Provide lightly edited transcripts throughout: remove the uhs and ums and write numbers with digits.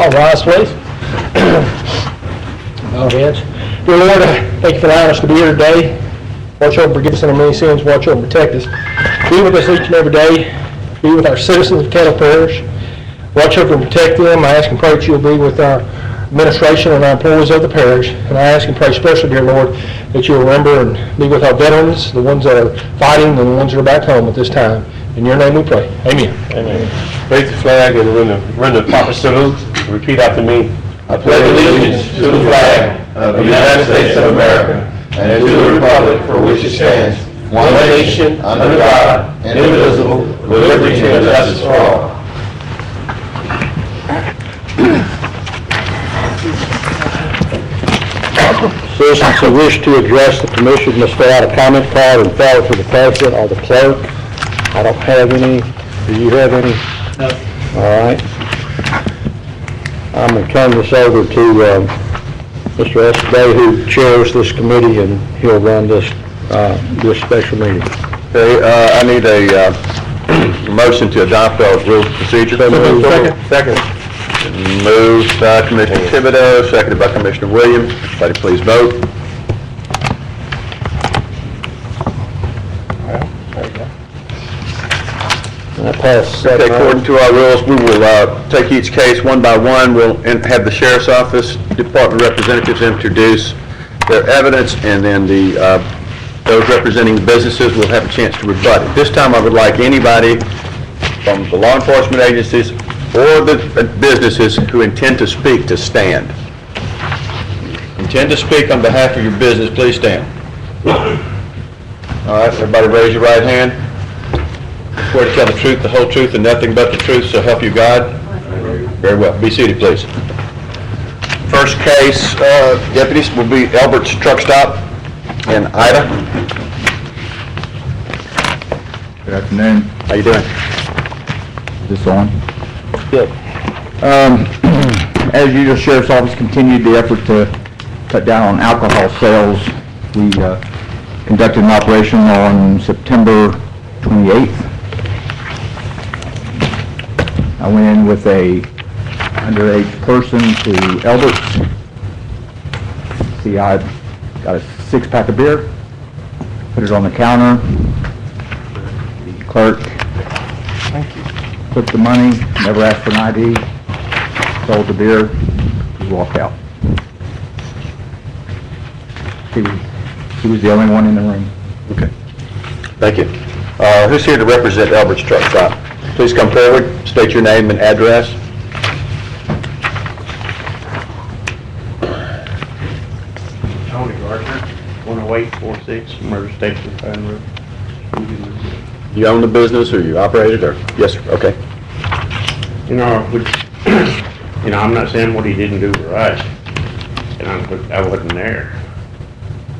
All rise, please. All hands. Dear Lord, thank you for allowing us to be here today. Watch over and forgive us of our many sins. Watch over and protect us. Be with us each and every day. Be with our citizens of Caddo Parish. Watch over and protect them. I ask and pray that you'll be with our administration and our employees of the parish. And I ask and pray especially, dear Lord, that you'll remember and be with our veterans, the ones that are fighting and the ones that are back home at this time. In your name we pray. Amen. Amen. Raise the flag and render the proper salute. Repeat after me. I pledge allegiance to the flag of the United States of America and to the republic for which it stands, one nation, under God, indivisible, with liberty and justice for all. Citizens who wish to address the commission must fill out a comment card and forward to the president or the clerk. I don't have any. Do you have any? No. All right. I'm going to turn this over to Mr. Escabay, who chairs this committee, and he'll run this special meeting. Okay, I need a motion to adopt our rules of procedure. Second. Moved by Commissioner Thibodeau, seconded by Commissioner Williams. Everybody please vote. Okay, according to our rules, we will take each case one by one. We'll have the Sheriff's Office Department representatives introduce their evidence, and then those representing the businesses will have a chance to rebut. At this time, I would like anybody from the law enforcement agencies or the businesses who intend to speak to stand. Intend to speak on behalf of your business, please stand. All right, everybody raise your right hand. Swear to tell the truth, the whole truth, and nothing but the truth, so help you God? Very well. Be seated, please. First case, deputies, will be Albert's Truck Stop in Ida. Good afternoon. How you doing? Is this on? Good. As usual, Sheriff's Office continued the effort to cut down on alcohol sales. We conducted an operation on September 28th. I went in with a underage person to Albert's. See, I got a 6-pack of beer, put it on the counter. The clerk took the money, never asked for an ID, sold the beer, he walked out. He was the only one in the room. Okay. Thank you. Who's here to represent Albert's Truck Stop? Please come forward, state your name and address. Tony Gardner, 10846 Murder Station, Pine Road. You own the business or you operate it, or? Yes, sir. Okay. I'm not saying what he didn't do was right, and I wasn't there.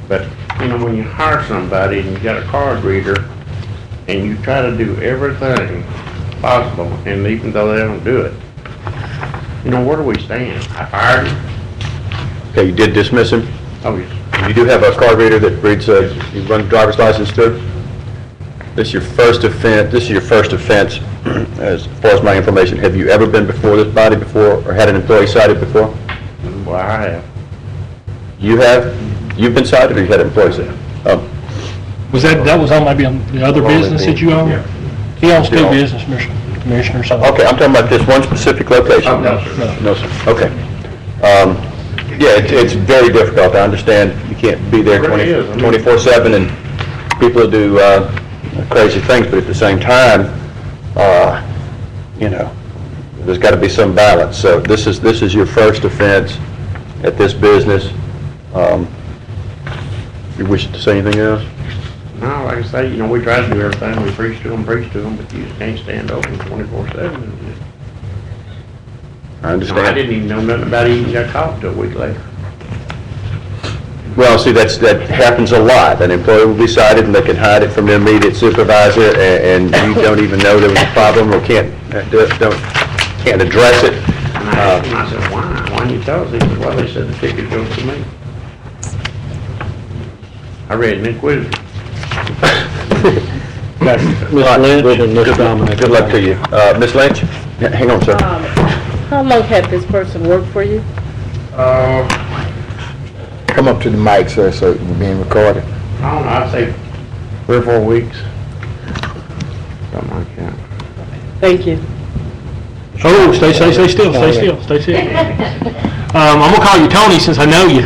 But, when you hire somebody and you got a card reader, and you try to do everything possible, and even though they don't do it, where do we stand? I fired him. Okay, you did dismiss him? Oh, yes. You do have a card reader that reads, you run driver's license through? This is your first offense, as far as my information. Have you ever been before this body before, or had an employee cited before? Well, I have. You have? You've been cited, or you had an employee cited? That was on maybe on the other business that you own? Yeah. He owns two business, Commissioner, so. Okay, I'm talking about this one specific location. Oh, no, sir. No, sir. Okay. Yeah, it's very difficult. I understand you can't be there It really is. I mean- 24/7, and people do crazy things, but at the same time, there's got to be some balance. So this is your first offense at this business. You wish to say anything else? No, like I say, we try to do everything. We preach to them, but you just can't stand open 24/7. I understand. I didn't even know nothing about it, even got caught till a week later. Well, see, that happens a lot. An employee will be cited, and they can hide it from their immediate supervisor, and you don't even know there was a problem, or can't address it. And I asked him, I said, why? Why didn't you tell us? He said, well, they said the ticket goes to me. I read an inquisitor. Ms. Lynch and Ms. Dominic. Good luck to you. Ms. Lynch? Hang on, sir. How long had this person worked for you? Come up to the mic, sir, so we're being recorded. I don't know, I'd say 3 or 4 weeks. Something like that. Thank you. Oh, stay still. I'm gonna call you Tony since I know you.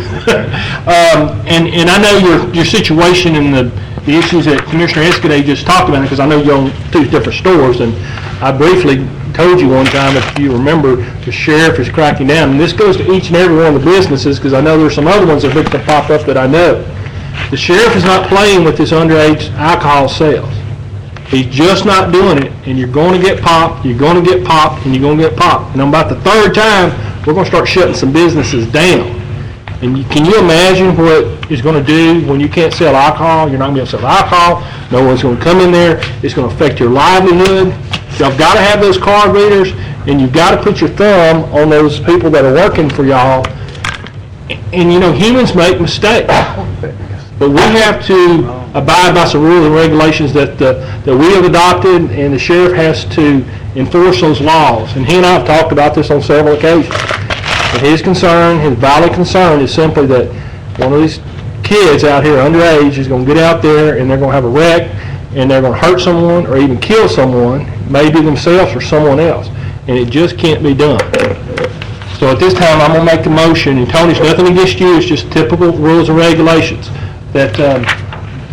And I know your situation and the issues that Commissioner Escudé just talked about, because I know you own 2 different stores, and I briefly told you one time, if you remember, the sheriff is cracking down, and this goes to each and every one of the businesses, because I know there's some other ones that are to pop up that I know. The sheriff is not playing with this underage alcohol sales. He's just not doing it, and you're going to get popped, you're going to get popped, and you're going to get popped. And about the 3rd time, we're going to start shutting some businesses down. And can you imagine what it's going to do when you can't sell alcohol? You're not going to be able to sell alcohol. No one's going to come in there. It's going to affect your livelihood. Y'all got to have those card readers, and you've got to put your thumb on those people that are working for y'all. And you know, humans make mistakes. But we have to abide by some rules and regulations that we have adopted, and the sheriff has to enforce those laws. And he and I have talked about this on several occasions. And his concern, his valid concern, is simply that one of these kids out here underage is going to get out there and they're going to have a wreck, and they're going to hurt someone or even kill someone, maybe themselves or someone else. And it just can't be done. So at this time, I'm going to make the motion, and Tony's nothing against you, it's just typical rules and regulations, that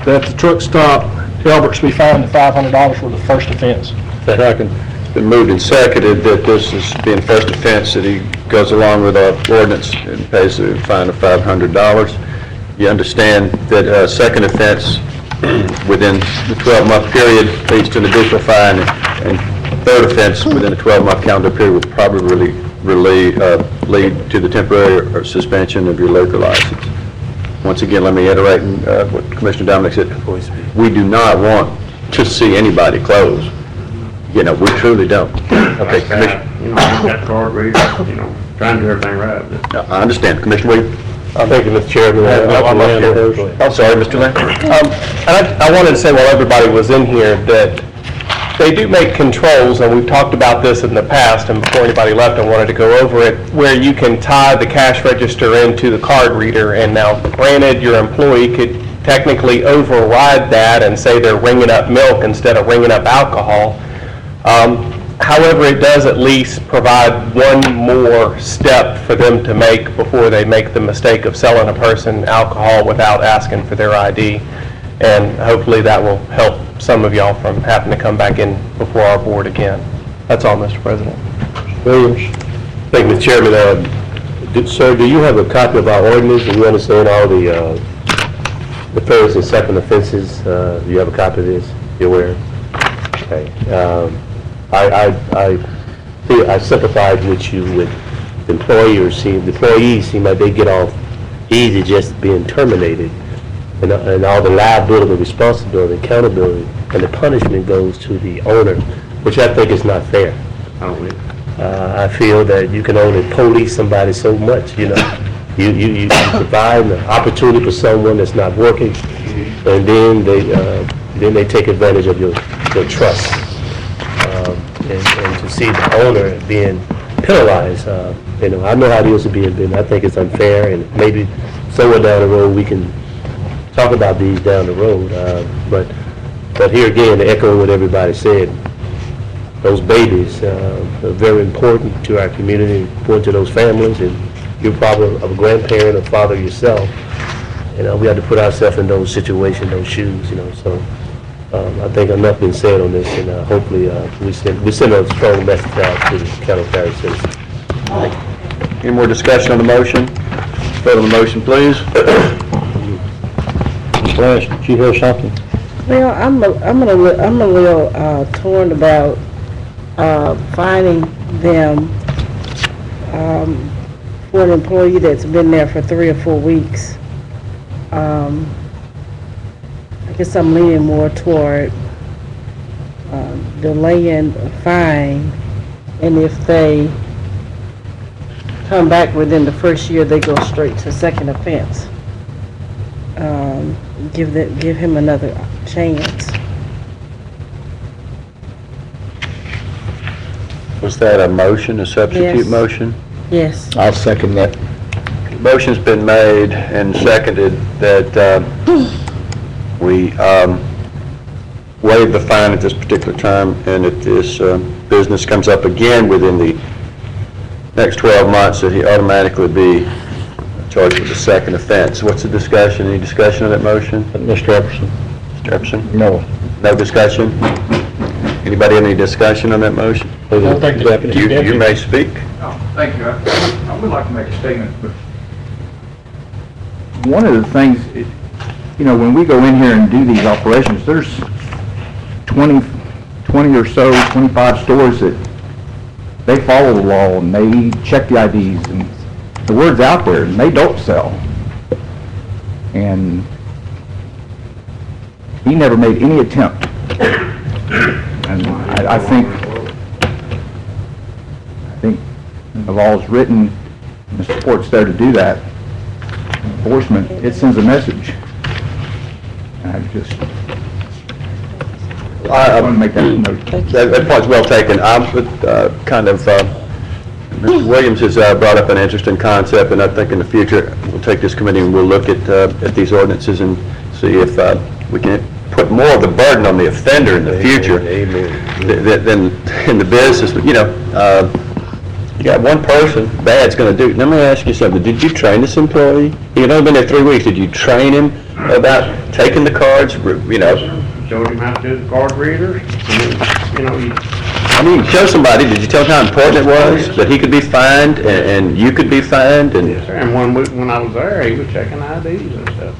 the truck stop Elbert's be fined $500 for the first offense. Second. It's been moved and seconded that this is being first offense, that he goes along with our ordinance and pays a fine of $500. You understand that second offense within the 12-month period leads to an additional fine, and third offense within a 12-month calendar period will probably lead to the temporary or suspension of your liquor license. Once again, let me reiterate what Commissioner Dominic said. We do not want to see anybody close. You know, we truly don't. Okay, Commissioner. You know, I've got card readers, you know, trying to do everything right. But I understand. Commissioner Williams? Thank you, Mr. Chairman. I'm sorry, Mr. Lamb. I wanted to say while everybody was in here that they do make controls, and we've talked about this in the past, and before anybody left, I wanted to go over it, where you can tie the cash register into the card reader, and now granted, your employee could technically override that and say they're ringing up milk instead of ringing up alcohol. However, it does at least provide one more step for them to make before they make the mistake of selling a person alcohol without asking for their ID. And hopefully that will help some of y'all from having to come back in before our board again. That's all, Mr. President. Williams? Thank you, Mr. Chairman. Sir, do you have a copy of our ordinance? Do you understand all the first and second offenses? Do you have a copy of this? You're aware? Okay. I sympathize with you with employees seem like they get off easy just being terminated, and all the liability, responsibility, accountability, and the punishment goes to the owner, which I think is not fair. I feel that you can only police somebody so much, you know. You provide an opportunity for someone that's not working, and then they take advantage of your trust. And to see the owner being penalized, you know, I know how it is to be in business. I think it's unfair, and maybe somewhere down the road we can talk about these down the road. But here again, to echo what everybody said, those babies are very important to our community, important to those families, and you're probably a grandparent or father yourself. You know, we have to put ourselves in those situations, those shoes, you know, so. I think enough been said on this, and hopefully we send a strong message out to the Caddo Parish citizens. Any more discussion on the motion? Vote on the motion, please. Flash, did you hear something? Well, I'm a little torn about fining them for an employee that's been there for 3 or 4 weeks. I guess I'm leaning more toward delaying a fine, and if they come back within the first year, they go straight to second offense. Give him another chance. Well, Was that a motion, a substitute Yes. motion? Yes. I'll second that. Motion's been made and seconded that we waive the fine at this particular time, and if this business comes up again within the next 12 months, that he automatically be charged with the second offense. What's the discussion? Any discussion on that motion? Mr. Epperson? Mr. Epperson? No. No discussion? Anybody have any discussion on that motion? I don't think the Deputy. You may speak. Oh, thank you. I would like to make a statement, but one of the things, when we go in here and do these operations, there's 20 or so, 25 stores that they follow the law and they check the IDs and the word's out there and they don't sell. And he never made any attempt. And I think the law is written, and the support's there to do that. Enforcement, it sends a message. And I just want to make that note. That point's well taken. Mr. Williams has brought up an interesting concept, and I think in the future, we'll take this committee and we'll look at these ordinances and see if we can put more of the burden on the offender in the future than in the business. But, you got one person, bad's going to do. Let me ask you something. Did you train this employee? He had only been there 3 weeks. Did you train him about taking the cards? Showed him how to do the card readers. I mean, show somebody. Did you tell him how important it was that he could be fined and you could be fined? And Yes, sir. And when I was there, he was checking IDs and stuff.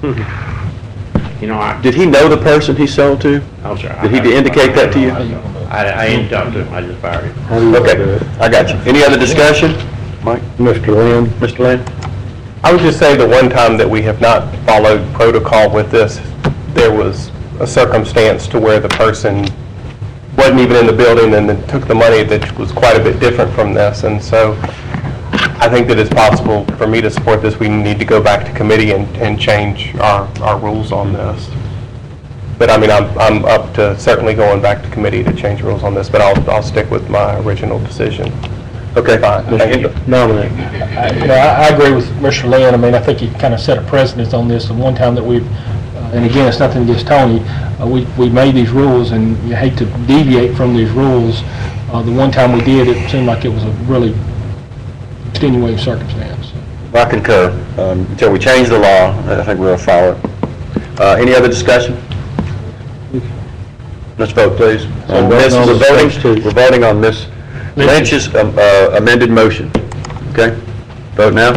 did he know the person he sold to? I'm sorry. Did he indicate that to you? I didn't talk to him, I just fired him. Okay, I got you. Any other discussion? Mike? Mr. Lynn? Mr. Lane? I would just say the one time that we have not followed protocol with this, there was a circumstance to where the person wasn't even in the building and then took the money that was quite a bit different from this. And so I think that it's possible for me to support this. We need to go back to committee and change our rules on this. But I mean, I'm up to certainly going back to committee to change rules on this, but I'll stick with my original decision. Okay. Fine, thank you. Nominate. I agree with Mr. Lynn. I mean, I think he kind of set a precedent on this. The one time that we've, and again, it's nothing against Tony, we made these rules, and you hate to deviate from these rules. The one time we did, it seemed like it was a really extenuating circumstance. I concur. Until we change the law, I think we'll follow it. Any other discussion? Let's vote, please. We're voting on Ms. Lynch's amended motion. Okay? Vote now.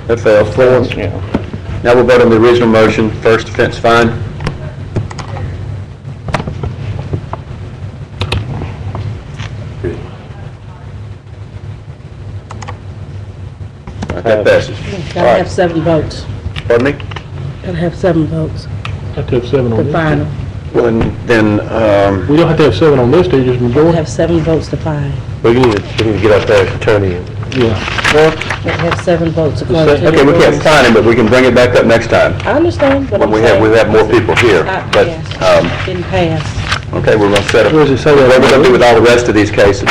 That fails. Now we'll vote on the original motion, first offense fine. That passes. Gotta have 7 votes. Pardon me? Gotta have 7 votes. Have to have 7 on The this. final. Well, then, We don't have to have 7 on this, do you, just Gotta majority? have 7 votes to fine. We need to get our parish attorney in. Yeah. Gotta have 7 votes according to the okay, we can't rules. sign him, but we can bring it back up next time I understand, but when I'm we saying. have more people here. But, Yes, didn't pass. okay, we're gonna set up, Where does it say that? what we're gonna do with all the rest of these cases?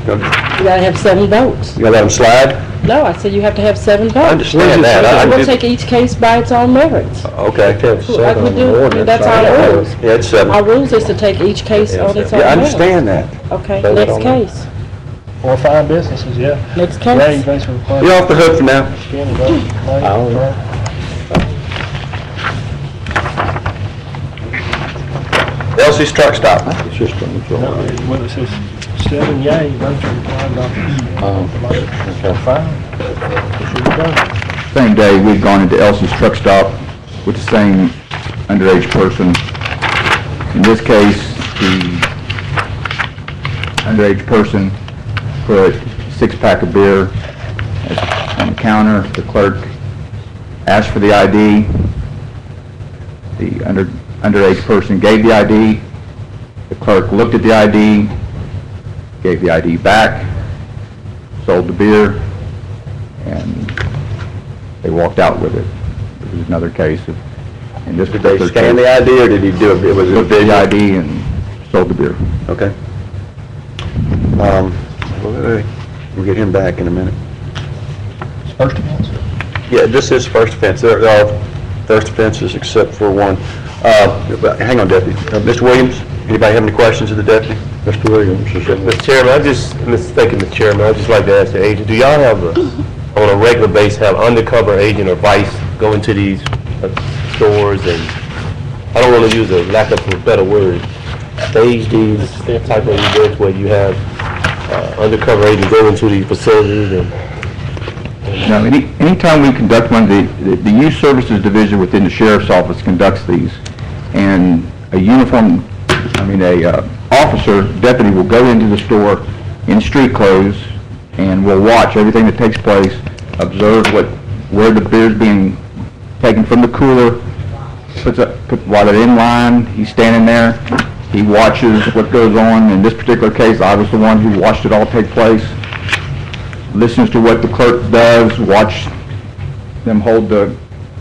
You You gotta have 7 votes. gonna let them slide? No, I said you have to have 7 votes. I understand that. We'll take each case by its own merits. Okay. Like we do, that's our rules. Yeah, it's 7. Our rules is to take each case on its own Yeah, I merits. understand that. Okay, Vote next on it. case. Or 5 businesses, yeah. Next Ray, case. thanks for replying. You're off the hook for now. Scanning vote. I don't know. Elsie's Truck Stop. It's just a majority. Well, it says 7 yea, votes are required, Okay. Fine. Same day, we'd gone into Elsie's Truck Stop with the same underage person. In this case, the underage person put a 6-pack of beer on the counter. The clerk asked for the ID. The underage person gave the ID. The clerk looked at the ID, gave the ID back, sold the beer, and they walked out with it. It was another case of, in this Did they particular scan the case, ID, or did he do it, was it a looked at the video? ID and sold the beer. Okay. We'll get him back in a minute. First offense? Yeah, this is first offense. They're all first offenses except for one. Hang on, Deputy. Mr. Williams, anybody have any questions of the deputy? Mr. Williams, Mr. Chairman, Mr. Chairman, I'd just like to ask the agent, do y'all have, on a regular basis, have undercover agent or vice go into these stores and, I don't want to use a lack of a better word, stage these type of events where you have undercover agents go into these facilities and Now, anytime we conduct one, the Youth Services Division within the Sheriff's Office conducts these, and a officer, deputy will go into the store in street clothes and will watch everything that takes place, observe where the beer's being taken from the cooler, while they're in line, he's standing there, he watches what goes on. In this particular case, I was the one who watched it all take place, listens to what the clerk does, watch them hold the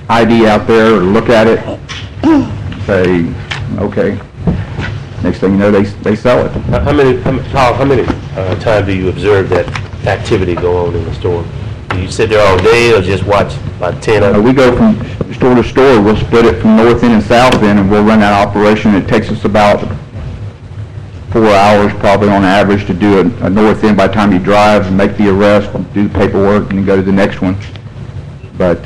ID out there or look at it, say, okay. Next thing you know, they sell it. how many times do you observe that activity go on in the store? Do you sit there all day or just watch about 10 of them? We go from store to store, we'll split it from north end and south end, and we'll run that operation. It takes us about 4 hours probably on average to do a north end by the time you drive and make the arrest, do the paperwork, and then go to the next one. But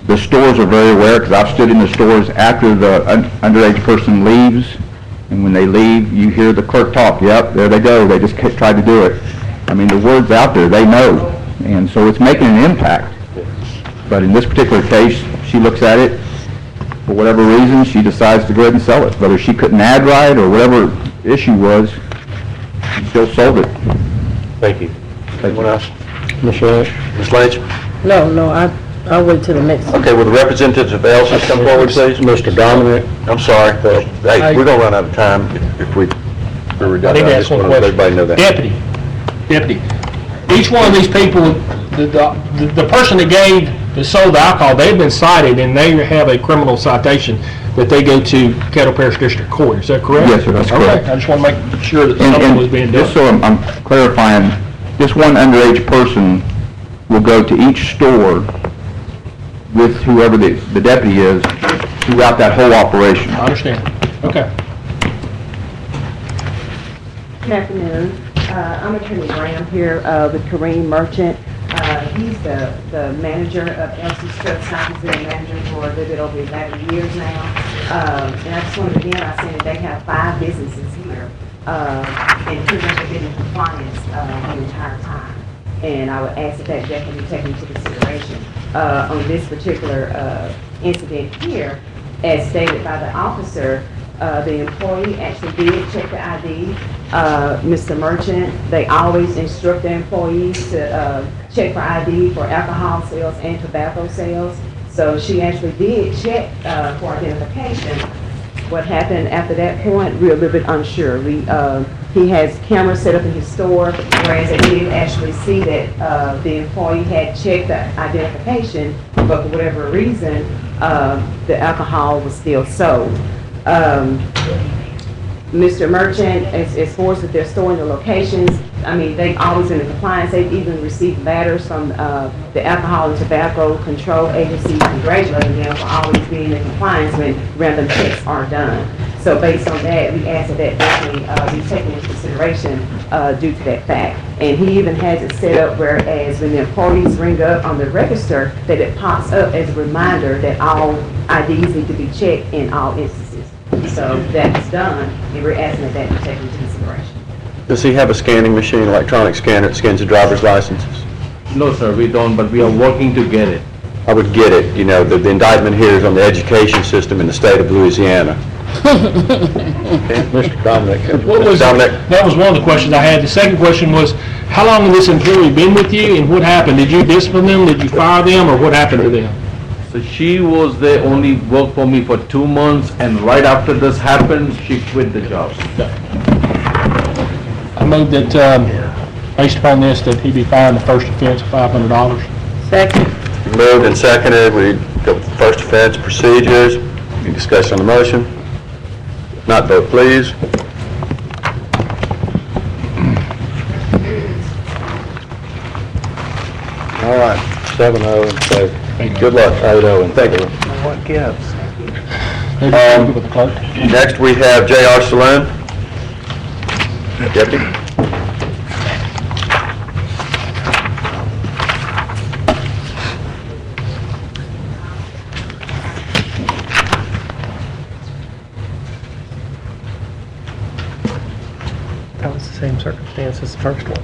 the stores are very aware, because I've stood in the stores after the underage person leaves, and when they leave, you hear the clerk talk, yep, there they go, they just tried to do it. I mean, the word's out there, they know, and so it's making an impact. But in this particular case, she looks at it, for whatever reason, she decides to go ahead and sell it. Whether she couldn't add right or whatever issue was, she still sold it. Thank you. Anyone else? Ms. Lynch? Ms. Lynch? No, I'll wait till the next. Okay, will the representatives of ELSA come forward, please? Mr. Dominic? I'm sorry, hey, we're gonna run out of time if we're I redundant. need to I ask just one want to let question. everybody know that. Deputy, each one of these people, the person that sold the alcohol, they've been cited and they have a criminal citation that they go to Caddo Parish District Court, is that correct? Yes, sir, that's correct. Okay, I just want to make sure that And something was being just done. so I'm clarifying, this one underage person will go to each store with whoever the deputy is throughout that whole operation. I understand, okay. Good afternoon. I'm Attorney Graham here with Kareem Merchant. He's the manager of LC Strip Stop. He's been a manager for a little bit over 11 years now. And I just wanted to begin by saying that they have 5 businesses here. And pretty much have been in compliance the entire time. And I would ask that definitely be taken into consideration. On this particular incident here, as stated by the officer, the employee actually did check the ID. Mr. Merchant, they always instruct their employees to check for ID for alcohol sales and tobacco sales. So she actually did check for identification. What happened after that point, we're a little bit unsure. He has cameras set up in his store, whereas they did actually see that the employee had checked the identification, but for whatever reason, the alcohol was still sold. Mr. Merchant, as far as that they're storing the locations, I mean, they've always been in compliance. They've even received letters from the Alcohol and Tobacco Control Agency congratulating them for always being in compliance when random checks are done. So based on that, we ask that definitely be taken into consideration due to that fact. And he even has it set up whereas when the employees ring up on the register, that it pops up as a reminder that all IDs need to be checked in all instances. So that's done, and we're asking that be taken into consideration. Does he have a scanning machine, electronic scanner that scans the driver's licenses? No, sir, we don't, but we are working to get it. I would get it, you know, the indictment here is on the education system in the state of Louisiana. Mr. Dominic? That was one of the questions I had. The second question was, how long has this employee been with you and what happened? Did you discipline them, did you fire them, or what happened to them? So she was there, only worked for me for 2 months, and right after this happened, she quit the job. I move that, based upon this, that he be fined the first offense of $500. Second. moved and seconded, we go with the first offense procedures. Any discussion on the motion? If not, vote please. All right, 7-0 in favor. Good luck. 8-0 in favor. What gives? With the clerk. Next, we have J.R. Saloon. Deputy. That was the same circumstance as the first one.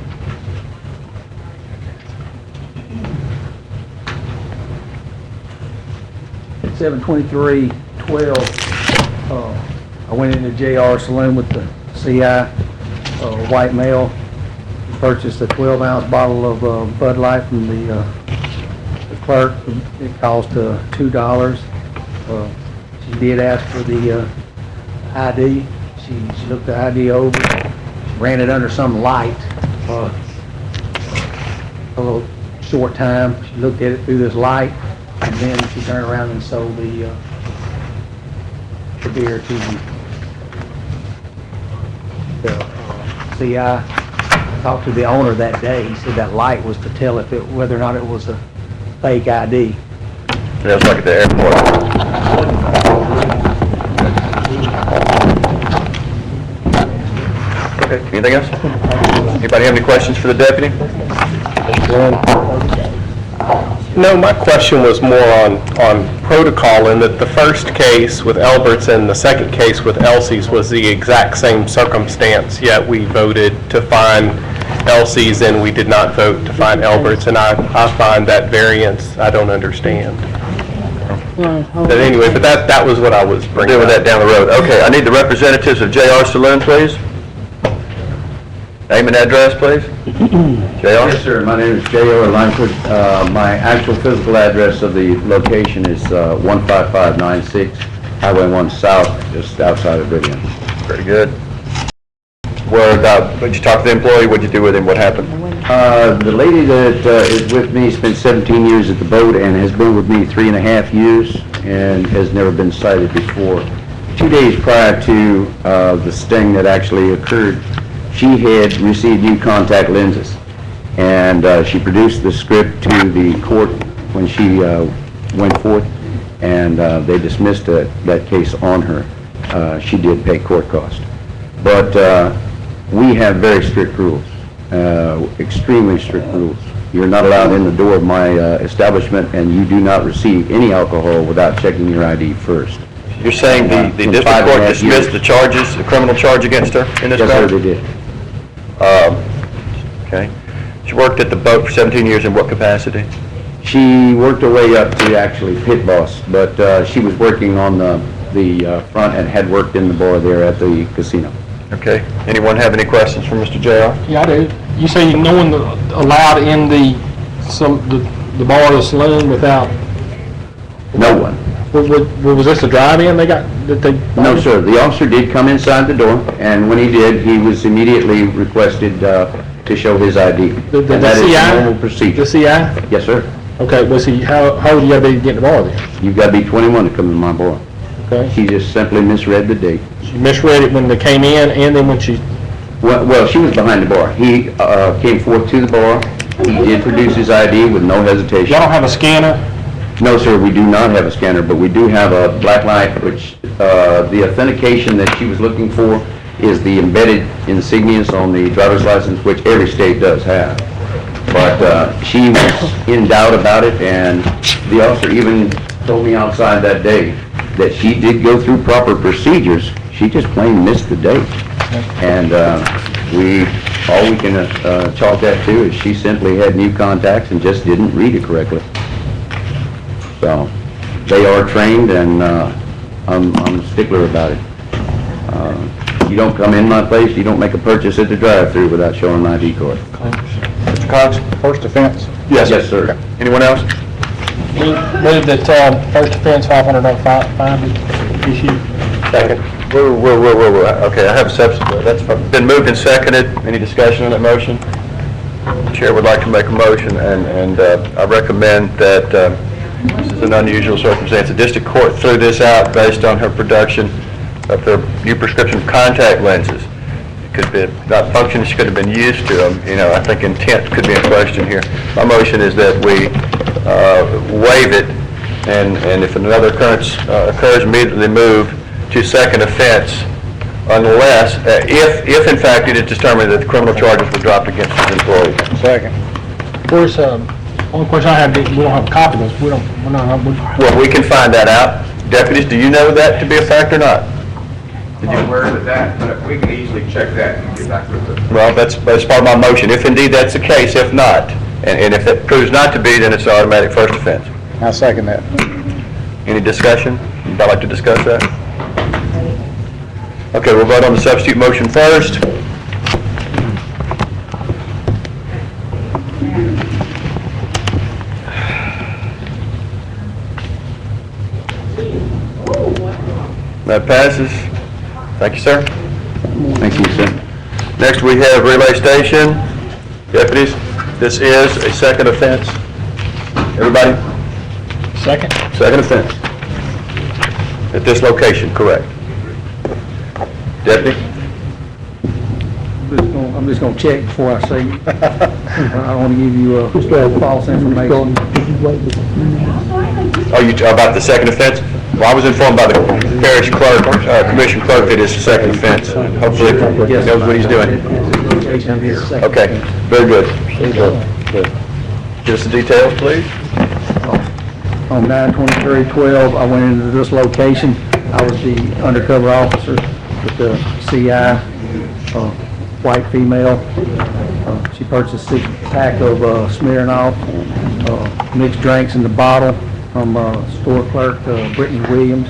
Seven 2312, I went into JR Saloon with the CI, white male, purchased a 12-ounce bottle of Bud Light from the clerk. It cost $2. She did ask for the ID. She looked the ID over, she ran it under some light for a little short time. She looked at it through this light, and then she turned around and sold the beer to the CI. Talked to the owner that day. He said that light was to tell if whether or not it was a fake ID. That's like at the airport. Okay, anything else? Anybody have any questions for the deputy? No, my question was more on protocol, in that the first case with Alberts and the second case with Elsie's was the exact same circumstance, yet we voted to fine Elsie's and we did not vote to fine Alberts, and I find that variance, I don't understand. But anyway, but that was what I was We'll bringing deal with up. that down the road. Okay, I need the representatives of J.R. Saloon, please. Name and address, please. J.R.? Yes, sir. My name is J.R. Langford. My actual physical address of the location is 15596 Highway 1 South, just outside of Vivian. Very good. Did you talk to the employee? What'd you do with him? What happened? The lady that is with me spent 17 years at the boat and has been with me 3.5 years and has never been cited before. 2 days prior to the sting that actually occurred, she had received new contact lenses, and she produced the script to the court when she went forth, and they dismissed that case on her. She did pay court cost. But we have very strict rules, extremely strict rules. You're not allowed in the door of my establishment, and you do not receive any alcohol without checking your ID first. You're saying the In district 5.5 court dismissed years. the charges, the criminal charge against her in this Yes, sir, matter? they did. Okay. She worked at the boat for 17 years in what capacity? She worked her way up to actually pit boss, but she was working on the front and had worked in the bar there at the casino. Okay. Anyone have any questions for Mr. J.R.? Yeah, I do. You say no one allowed in the bar or the saloon without, No one. was this a drive-in they got, that they? No, sir. The officer did come inside the door, and when he did, he was immediately requested to show his ID. The And that is CI? the normal procedure. The CI? Yes, sir. Okay, was he, how old you gotta be to get in the bar then? You've got to be 21 to come in my bar. Okay. She just simply misread the date. She misread it when they came in and then when she, Well, she was behind the bar. He came forth to the bar. He did produce his ID with no hesitation. y'all don't have a scanner? No, sir, we do not have a scanner, but we do have a black light, which, the authentication that she was looking for is the embedded insignias on the driver's license, which every state does have. But, she was in doubt about it, and the officer even told me outside that day that she did go through proper procedures, she just plain missed the date. And, all we can, chalk that to is she simply had new contacts and just didn't read it correctly. So, they are trained, and I'm a stickler about it. You don't come in my place, you don't make a purchase at the drive-thru without showing an ID card. Mr. Cox? First offense. Yes. Yes, sir. Anyone else? Move that, first offense, $500 fine be issued. Second. Whoa. Okay, I have a substitute. That's been moved and seconded. Any discussion on that motion? Chair would like to make a motion, and I recommend that this is an unusual circumstance. The district court threw this out based on her production of their new prescription of contact lenses. It could be not functions, she could have been used to them. You know, I think intent could be in question here. My motion is that we waive it, and if another occurrence occurs, immediately move to second offense, unless, if in fact it is determined that the criminal charges were dropped against his employee. Second. Of course, only question I have, we don't have a copy of this, we're not. Well, we can find that out. Deputies, do you know that to be a fact or not? I'm aware of that, but we can easily check that and get back with it. Well, that's part of my motion. If indeed that's the case, if not, and if it proves not to be, then it's an automatic first offense. I second that. Any discussion? Anybody like to discuss that? Okay, we'll vote on the substitute motion first. That passes. Thank you, sir. Thank you, sir. Next, we have relay station. Deputies, this is a second offense. Everybody? Second? Second offense. At this location, correct. Deputy? I'm just gonna check before I say, I don't wanna give you false information. Oh, you, about the second offense? Well, I was informed by the parish clerk, commission clerk, that it's a second offense. Hopefully, he knows what he's doing. Okay, very good. Give us the details, please. On 9/23/12, I went into this location. I was the undercover officer with the CI, white female. She purchased a 6-pack of Smirnoff, mixed drinks in the bottle from store clerk Brittany Williams.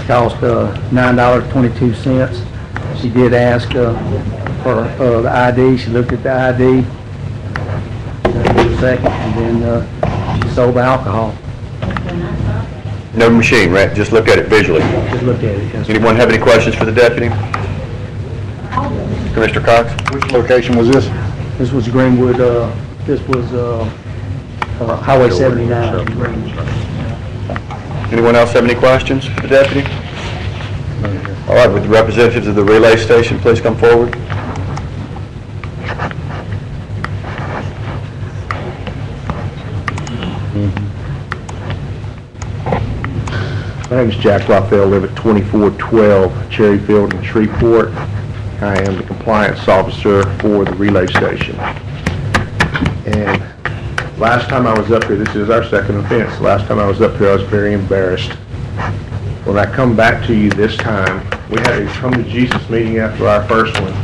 Cost $9.22. She did ask for the ID. She looked at the ID. Second, and then she sold the alcohol. No machine, right? Just look at it visually. Just looked at it. Yes. Anyone have any questions for the deputy? Commissioner Cox? Which location was this? This was Greenwood, this was Highway 79 in Greenwood. Anyone else have any questions for the deputy? All right, would the representatives of the relay station please come forward? My name is Jack Raphael, live at 2412 Cherryfield in Shreveport. I am the compliance officer for the relay station. And last time I was up here, this is our second offense. Last time I was up here, I was very embarrassed. When I come back to you this time, we had a come to Jesus meeting after our first one.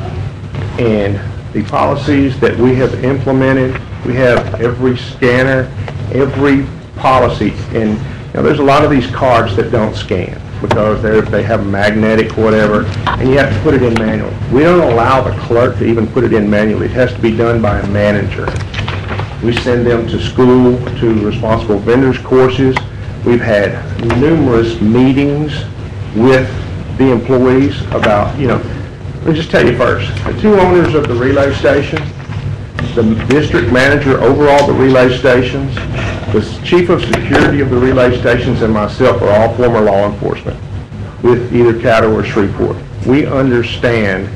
And the policies that we have implemented, we have every scanner, every policy, and you know, there's a lot of these cards that don't scan because they have magnetic whatever, and you have to put it in manual. We don't allow the clerk to even put it in manually. It has to be done by a manager. We send them to school, to responsible vendors courses. We've had numerous meetings with the employees about, you know, let me just tell you first, the two owners of the relay station, the district manager over all the relay stations, the chief of security of the relay stations, and myself are all former law enforcement with either Caddo or Shreveport. We understand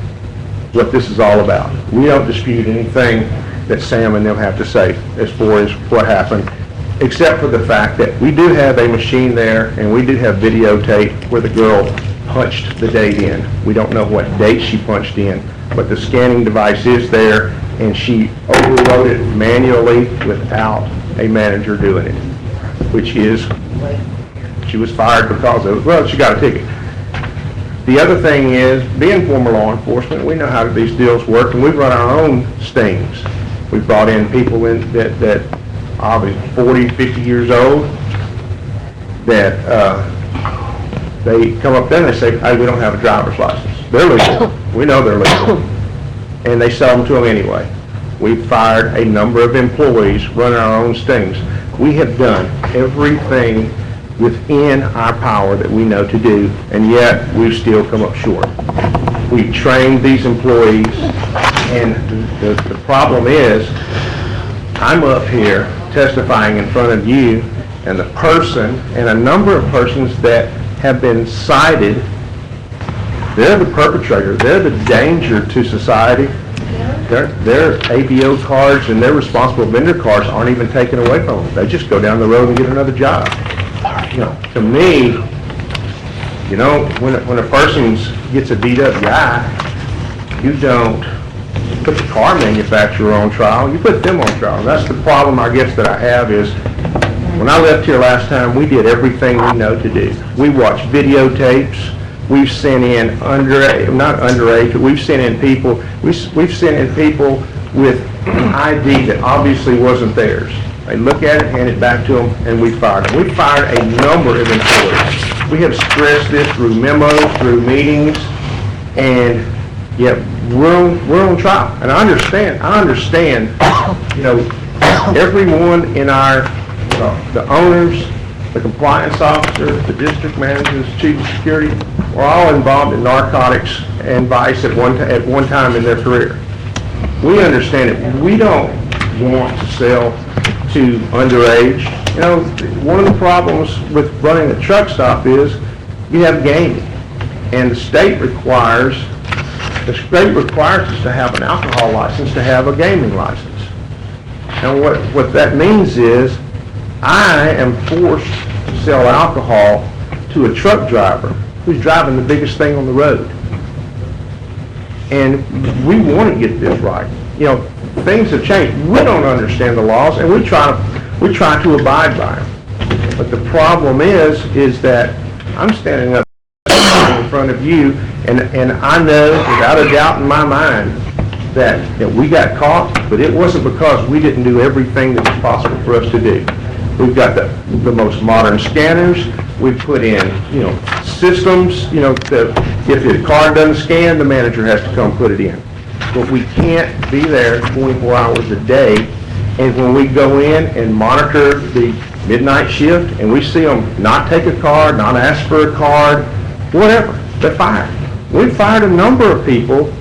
what this is all about. We don't dispute anything that Sam and them have to say as far as what happened, except for the fact that we do have a machine there and we did have videotape where the girl punched the date in. We don't know what date she punched in, but the scanning device is there and she overrode it manually without a manager doing it, which is, she was fired because of it. Well, she got a ticket. The other thing is, being former law enforcement, we know how these deals work, and we've run our own stings. We've brought in people in that obviously 40, 50 years old, that they come up there and they say, hey, we don't have a driver's license. They're legal. We know they're legal. And they sell them to them anyway. We've fired a number of employees running our own stings. We have done everything within our power that we know to do, and yet we've still come up short. We've trained these employees, and The problem is, I'm up here testifying in front of you, and the person, and a number of persons that have been cited, they're the perpetrator, they're the danger to society. Their ABO cards and their responsible vendor cards aren't even taken away from them. They just go down the road and get another job. You know, to me, you know, when a person gets a DWI, you don't put the car manufacturer on trial, you put them on trial. And that's the problem, I guess, that I have is, when I left here last time, we did everything we know to do. We watched videotapes. We've sent in not underage, but we've sent in people, we've sent in people with an ID that obviously wasn't theirs. They look at it, hand it back to them, and we fired them. We fired a number of employees. We have stressed this through memos, through meetings, and yet we're on trial. And I understand, you know, everyone in our, the owners, the compliance officer, the district managers, chief of security, were all involved in narcotics and vice at one time in their career. We understand it. We don't want to sell to underage. You know, one of the problems with running a truck stop is you have gaming, and the state requires us to have an alcohol license to have a gaming license. And what that means is I am forced to sell alcohol to a truck driver who's driving the biggest thing on the road. And we want to get this right. You know, things have changed. We don't understand the laws, and we try to abide by them. But the problem is that I'm standing up in front of you, and I know without a doubt in my mind that we got caught, but it wasn't because we didn't do everything that was possible for us to do. We've got the most modern scanners. We've put in, systems, that if the card doesn't scan, the manager has to come put it in. But we can't be there 24 hours a day. And when we go in and monitor the midnight shift and we see them not take a card, not ask for a card, whatever, they're fired. We've fired a number of people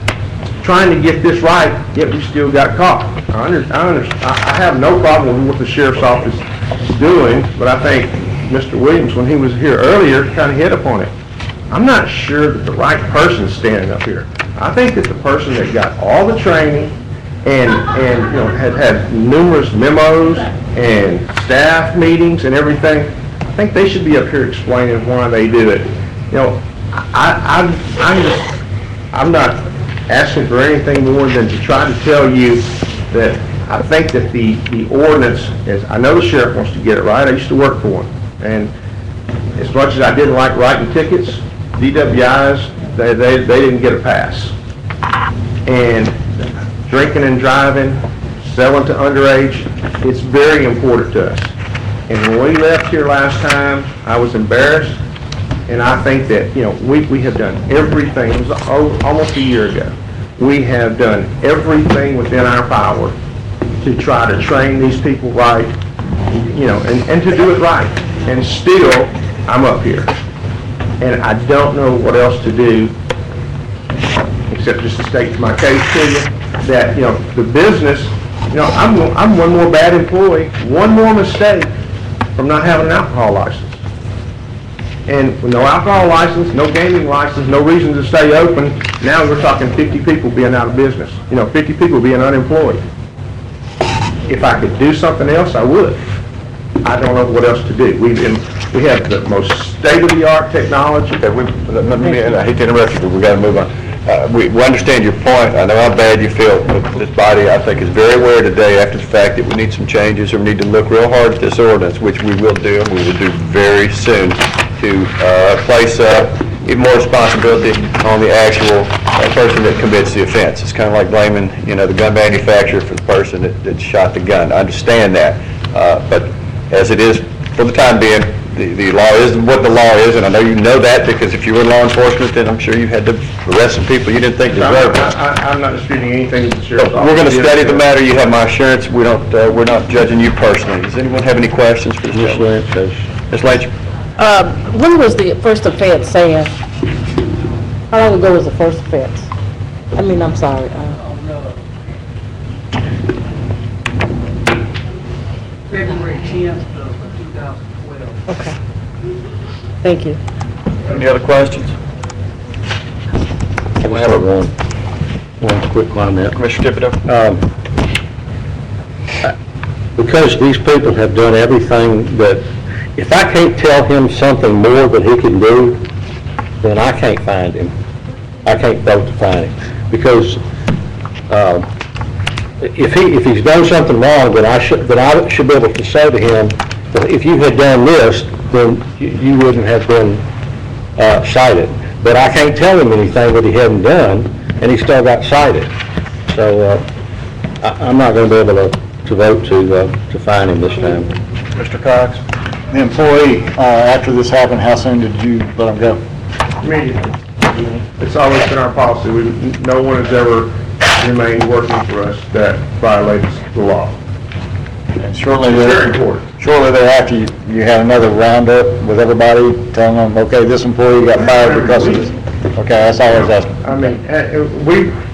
trying to get this right, yet we still got caught. I have no problem with what the sheriff's office is doing, but I think Mr. Williams, when he was here earlier, kind of hit upon it. I'm not sure that the right person's standing up here. I think that the person that got all the training and had numerous memos and staff meetings and everything, I think they should be up here explaining why they do it. I'm not asking for anything more than to try to tell you that I think that the ordinance is, I know the sheriff wants to get it right. I used to work for him. And as much as I didn't like writing tickets, DWIs, they didn't get a pass. And drinking and driving, selling to underage, it's very important to us. And when we left here last time, I was embarrassed. And I think that, we have done everything. It was almost a year ago. We have done everything within our power to try to train these people right, and to do it right. And still, I'm up here. And I don't know what else to do except just to state my case to you that, the business, I'm one more bad employee, one more mistake from not having an alcohol license. And with no alcohol license, no gaming license, no reason to stay open, now we're talking 50 people being out of business, 50 people being unemployed. If I could do something else, I would. I don't know what else to do. We have the most state-of-the-art technology. Okay, and I hate to interrupt you, but we got to move on. We understand your point. I know how bad you feel, but this body, I think, is very aware today after the fact that we need some changes or we need to look real hard at this ordinance, which we will do, and we will do very soon to place even more responsibility on the actual person that commits the offense. It's kind of like blaming, the gun manufacturer for the person that shot the gun. I understand that, but as it is for the time being, the law is what the law is, and I know you know that because if you were in law enforcement, then I'm sure you had to arrest some people you didn't think deserved it. I'm not disputing anything that the sheriff's office We're going to did. study the matter. You have my assurance. We're not judging you personally. Does anyone have any questions for this gentleman? Ms. Lynch? When was the first offense, Sam? How long ago was the first offense? I'm sorry. February 10th of 2012. Okay. Thank you. Any other questions? I just have one quick comment. Commissioner Thibodeau? Because these people have done everything that, if I can't tell him something more that he can do, then I can't find him. I can't vote to find him. Because, if he's done something wrong, then I should be able to say to him, that if you had done this, then you wouldn't have been, cited. But I can't tell him anything that he hadn't done, and he still got cited. So, I'm not gonna be able to vote to fine him this time. Mr. Cox? The employee, after this happened, how soon did you let him go? Immediately. It's always been our policy. No one has ever remained working for us that violates the law. And shortly Very important. thereafter, you had another roundup with everybody, telling them, okay, this employee got fired because of this. Okay, that's all I was asking. I mean,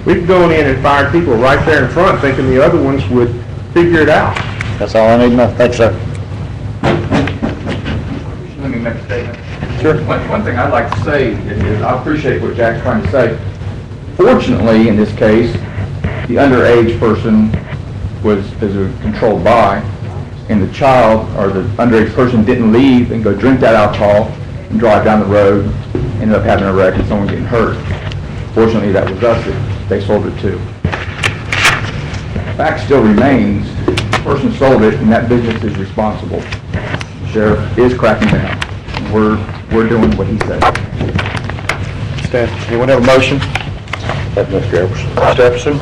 we've gone in and fired people right there in front thinking the other ones would figure it out. That's all I need to know. Thanks, sir. Let me make a statement. Sure. One thing I'd like to say is, I appreciate what Jack's trying to say. Fortunately, in this case, the underage person is controlled by, and the child or the underage person didn't leave and go drink that alcohol and drive down the road, ended up having a wreck and someone getting hurt. Fortunately, that was us that they sold it to. The fact still remains, the person sold it and that business is responsible. The sheriff is cracking down. We're doing what he said. Stan, anyone have a motion? That's Mr. Jefferson. Mr. Jefferson?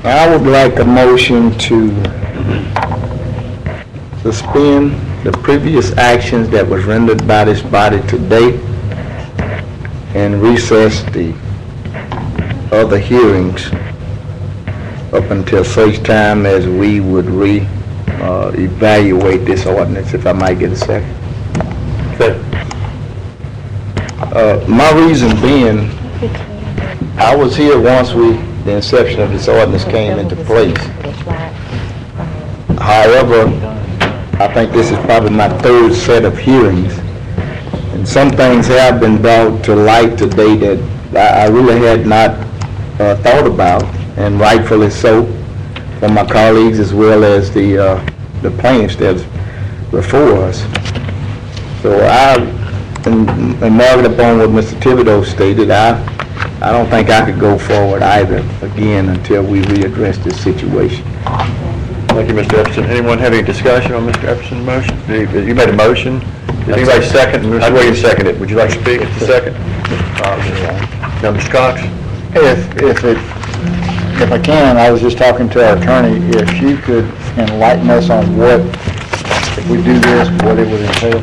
I would like a motion to suspend the previous actions that was rendered by this body to date and recess the other hearings up until such time as we would evaluate this ordinance, if I might get a second. My reason being, I was here once the inception of this ordinance came into place. However, I think this is probably my third set of hearings, and some things have been brought to light today that I really had not thought about, and rightfully so, from my colleagues as well as the plaintiffs that's before us. So and marking upon what Mr. Thibodeau stated, I don't think I could go forward either again until we readdress this situation. Thank you, Mr. Jefferson. Anyone have any discussion on Mr. Jefferson's motion? You made a motion. Did anybody second? Mr. Williams seconded it. Would you like to speak at the second? No, Mr. Cox? If I can, I was just talking to our attorney, if you could enlighten us on what, if we do this, what it would entail.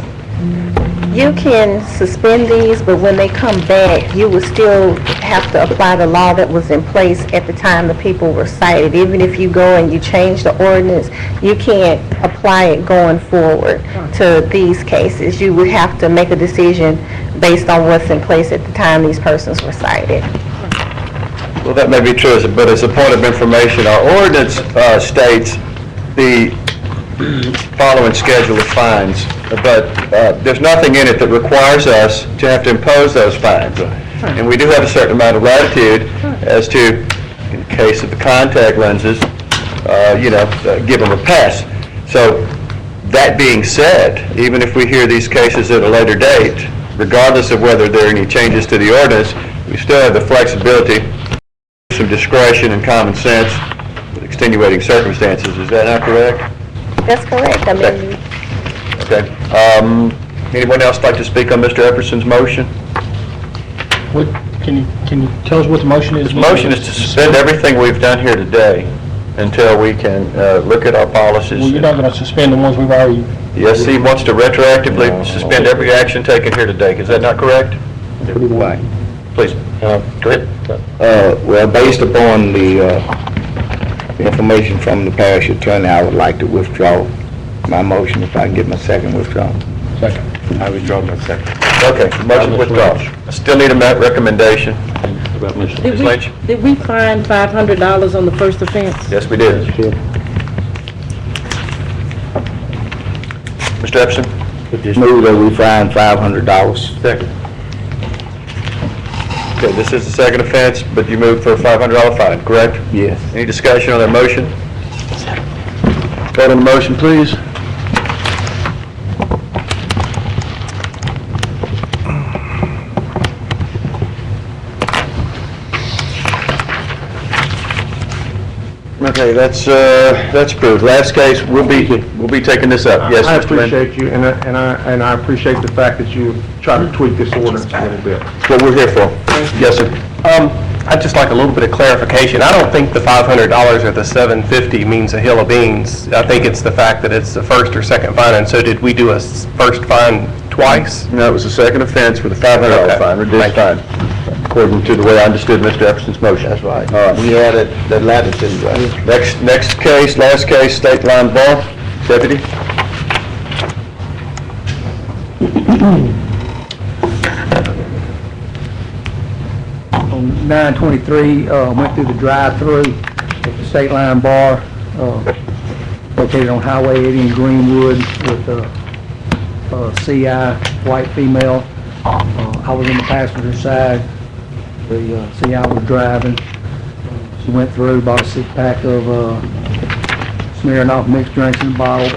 You can suspend these, but when they come back, you will still have to apply the law that was in place at the time the people were cited. Even if you go and you change the ordinance, you can't apply it going forward to these cases. You would have to make a decision based on what's in place at the time these persons were cited. Well, that may be true, but as a point of information, our ordinance states the following schedule of fines, but there's nothing in it that requires us to have to impose those fines. And we do have a certain amount of latitude as to, in the case of the contact lenses, give them a pass. So, that being said, even if we hear these cases at a later date, regardless of whether there are any changes to the ordinance, we still have the flexibility, some discretion and common sense with extenuating circumstances. Is that not correct? That's correct. I mean, Okay. Anyone else like to speak on Mr. Jefferson's motion? Can you tell us what the motion is? His motion is to suspend everything we've done here today until we can look at our policies. Well, you're not going to suspend the ones we've already... Yes, he wants to retroactively suspend every action taken here today. Is that not correct? Right. Please. Well, based upon the information from the parish attorney, I would like to withdraw my motion if I can get my second withdrawn. Second. I withdraw my second. Okay, motion withdrawn. I still need a recommendation. Did we find $500 on the first offense? Yes, we did. Mr. Epson? Move that we fine $500. Second. Okay, this is the second offense, but you moved for a $500 fine, correct? Yes. Any discussion on that motion? Vote on the motion, please. Okay, that's approved. Last case, we'll be taking this up. Yes, I Mr. Lynn? appreciate you, and I appreciate the fact that you try to tweak this ordinance a little bit. That's what we're here for. Yes, sir. I'd just like a little bit of clarification. I don't think the $500 or the $750 means a hill of beans. I think it's the fact that it's the first or second fine, and so did we do a first fine twice? No, it was the second offense with a $500 Okay. fine, reduced fine, according to the way I understood Mr. Epson's motion. That's right. All right. We added the latitude, right? Next case, last case, State Line Bar. Deputy? On 923, went through the drive-through at the State Line Bar, located on Highway 80 in Greenwood with a CI, white female. I was on the passenger side. The CI was driving. She went through, bought a six-pack of Smirnoff mixed drinks in a bottle.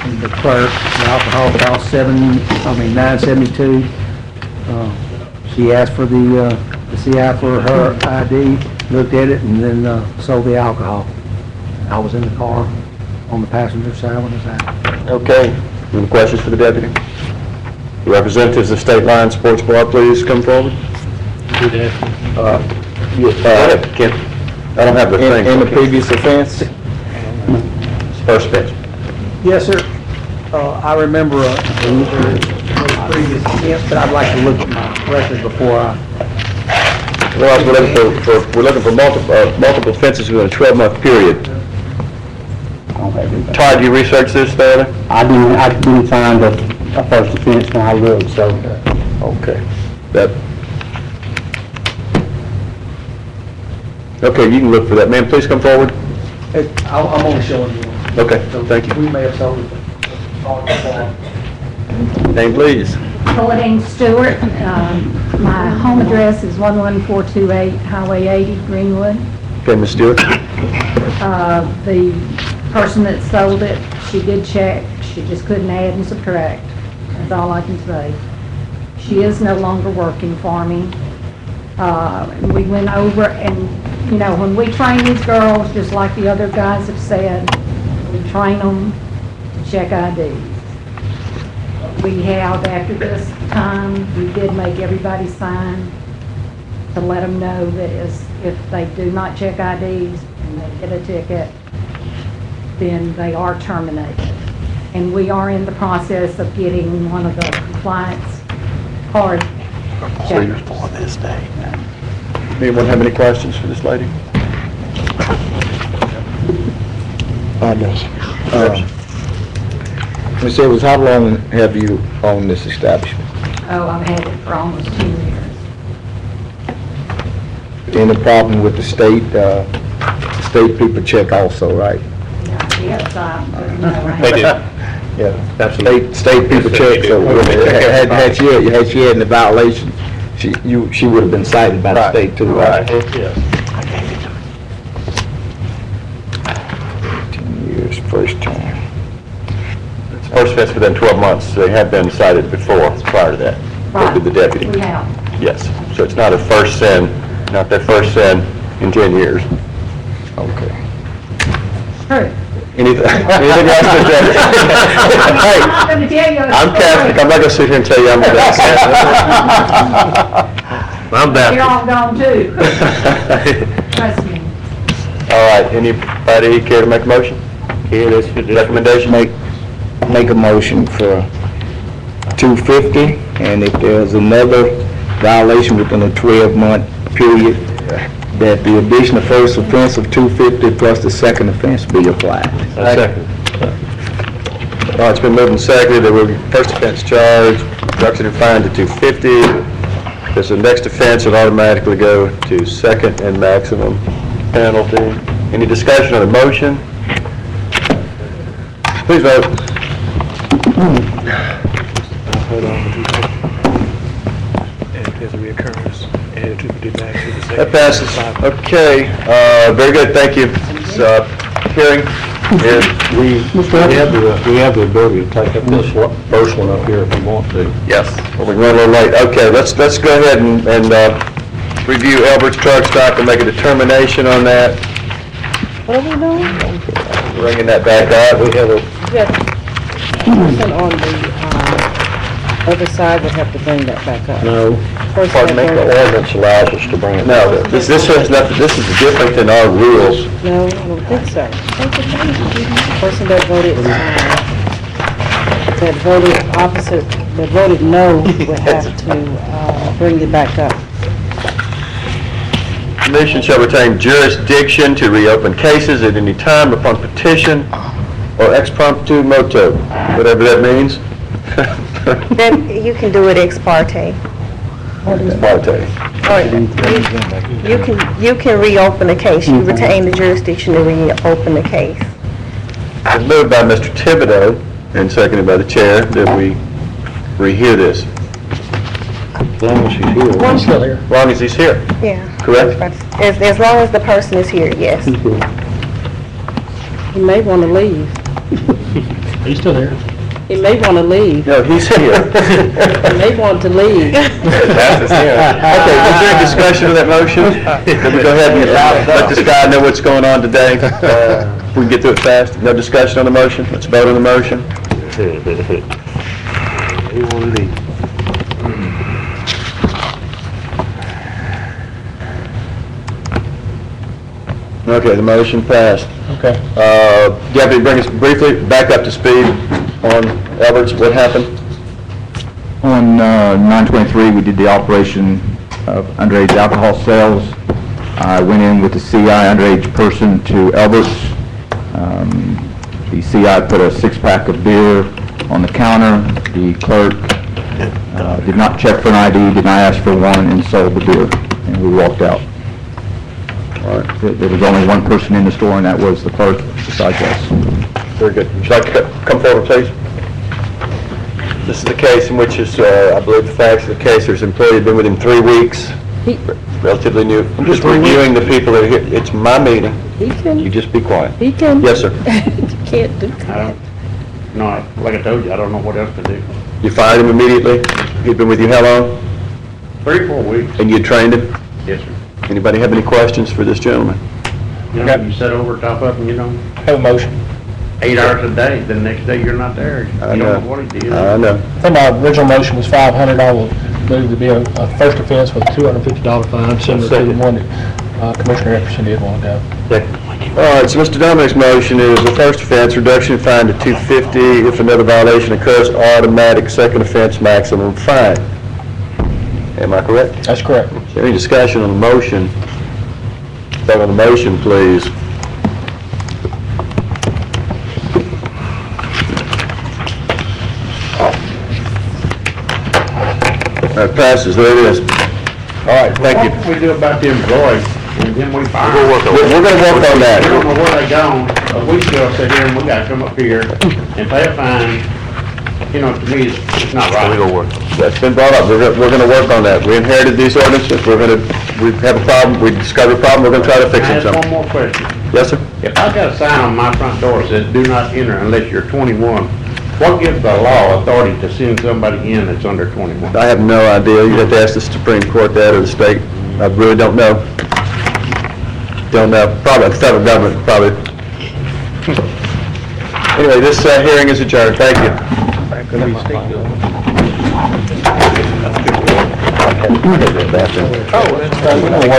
And the clerk, the alcohol cost $9.72. She asked for the CI for her ID, looked at it, and then sold the alcohol. I was in the car on the passenger side when it happened. Okay. Any questions for the deputy? The representatives of State Line Sports Bar, please come forward. Kent, I don't have the thing. In the previous offense? First offense. Yes, sir. I remember a previous offense, but I'd like to look at my record before I... Well, we're looking for multiple offenses within a 12-month period. Todd, you researched this further? I didn't find a first offense when I looked, so. Okay. Okay, you can look for that. Ma'am, please come forward. I'm only showing you one. Okay, thank you. We may have sold it. Name, please. Pauline Stewart. My home address is 11428 Highway 80, Greenwood. Okay, Ms. Stewart. The person that sold it, she did check, she just couldn't add and subtract. That's all I can say. She is no longer working for me. We went over and, when we train these girls, just like the other guys have said, we train them to check IDs. We have, after this time, we did make everybody sign to let them know that if they do not check IDs and they get a ticket, then they are terminated. And we are in the process of getting one of the compliance card checkers. This day. Anyone have any questions for this lady? Yes. Ms. Edwards, how long have you owned this establishment? Oh, I've had it for almost 2 years. Any problem with the state people check also, right? Yes, They do. Yeah. Absolutely. State people check, so had she had any violations, she would have been cited by the state too, right? Yes. 10 years, first time. First offense within 12 months. They have been cited before, prior to that. Right. With the deputy. We have. Yes. So it's not a first sin, not their first sin in 10 years. Okay. True. Anything else for the deputy? Hey, I'm not going to tell you. I'm Catholic. I'm not going to sit here and tell you I'm Baptist. I'm You're all Baptist. gone too. Trust me. All right. Anybody care to make a motion? Recommendation? Make a motion for $250, and if there's another violation within a 12-month period, that the additional first offense of $250 plus the second offense be applied. Second. All right, it's been moved and seconded. There will be first offense charge, reduction in fine to $250. If the next offense, it'll automatically go to second and maximum penalty. Any discussion on the motion? Please vote. That passes. Okay, very good, thank you. So, hearing is, We have the ability to take up this first one up here if you want to. yes, we're running a little late. Okay, let's go ahead and review Albert's truck stop and make a determination on that. What are we doing? Bringing that back up. We have a, The person on the, other side would have to bring that back up. no, Person Pardon me? that the voted- ordinance allows us to bring it. No, this has nothing, this is different than our rules. No, I don't think so. Person that voted, officer, that voted no would have to, bring it back up. Commission shall retain jurisdiction to reopen cases at any time upon petition or ex promptu motu, whatever that means. Then you can do it ex parte. Ex parte. Or you can reopen a case. You retain the jurisdiction to reopen the case. It's moved by Mr. Thibodeau and seconded by the chair that we rehear this, As long as he's here. One's still here. as long as he's here, Yeah. correct? As long as the person is here, yes. He may want to leave. He's still here. He may want to leave. No, he's here. He may want to leave. Okay, is there a discussion of that motion? Can we go ahead and let this guy know what's going on today? If we can get through it fast. No discussion on the motion? Let's vote on the motion. He wanna leave. Okay, the motion passed. Okay. Deputy, bring us briefly back up to speed on Alberts, what happened? On 9/23, we did the operation of underage alcohol sales. I went in with the CI underage person to Alberts. The CI put a six-pack of beer on the counter. The clerk did not check for an ID, did not ask for one, and sold the beer, and we walked out. There was only one person in the store, and that was the clerk besides us. Very good. Would you like to come forward, please? This is the case in which is, I believe the facts of the case, there's an employee who'd been with him 3 weeks, relatively new. I'm just reviewing the people that are here. It's my meeting. He can, You just be quiet. he can. Yes, sir. You can't do I that. don't, no, like I told you, I don't know what else to do. You fired him immediately? He'd been with you how long? 3 or 4 weeks. And you trained him? Yes, sir. Anybody have any questions for this gentleman? You know, you sit over top of him, you know, Have a motion. 8 hours a day, the next day you're not there. I You know. don't know what he did. I know. I think my original motion was $500. I will move to be a first offense with a $250 fine, similar to the one that Commissioner Epperson did one ago. All right, so Mr. Dominic's motion is the first offense, reduction in fine to $250. If another violation occurs, automatic second offense maximum fine. Am I correct? That's correct. Is there any discussion on the motion? Vote on the motion, please. That passes, there it is. All right, thank you. What can we do about the employees? And then we fire them. We're going to work on We that. don't know where they gone, but we still sit here and we gotta come up here and pay a fine. You know, to me, it's not right. That's been brought up. We're going to work on that. We inherited these ordinances. We have a problem, we discovered a problem, we're going to try to fix I it have one sometime. more question. Yes, sir? If I got a sign on my front door that says, "Do not enter unless you're 21," what gives the law authority to send somebody in that's under 21? I have no idea. You'd have to ask the Supreme Court that or the state. I really don't know. Don't know. Probably the federal government, probably. Anyway, this hearing is adjourned. Thank you.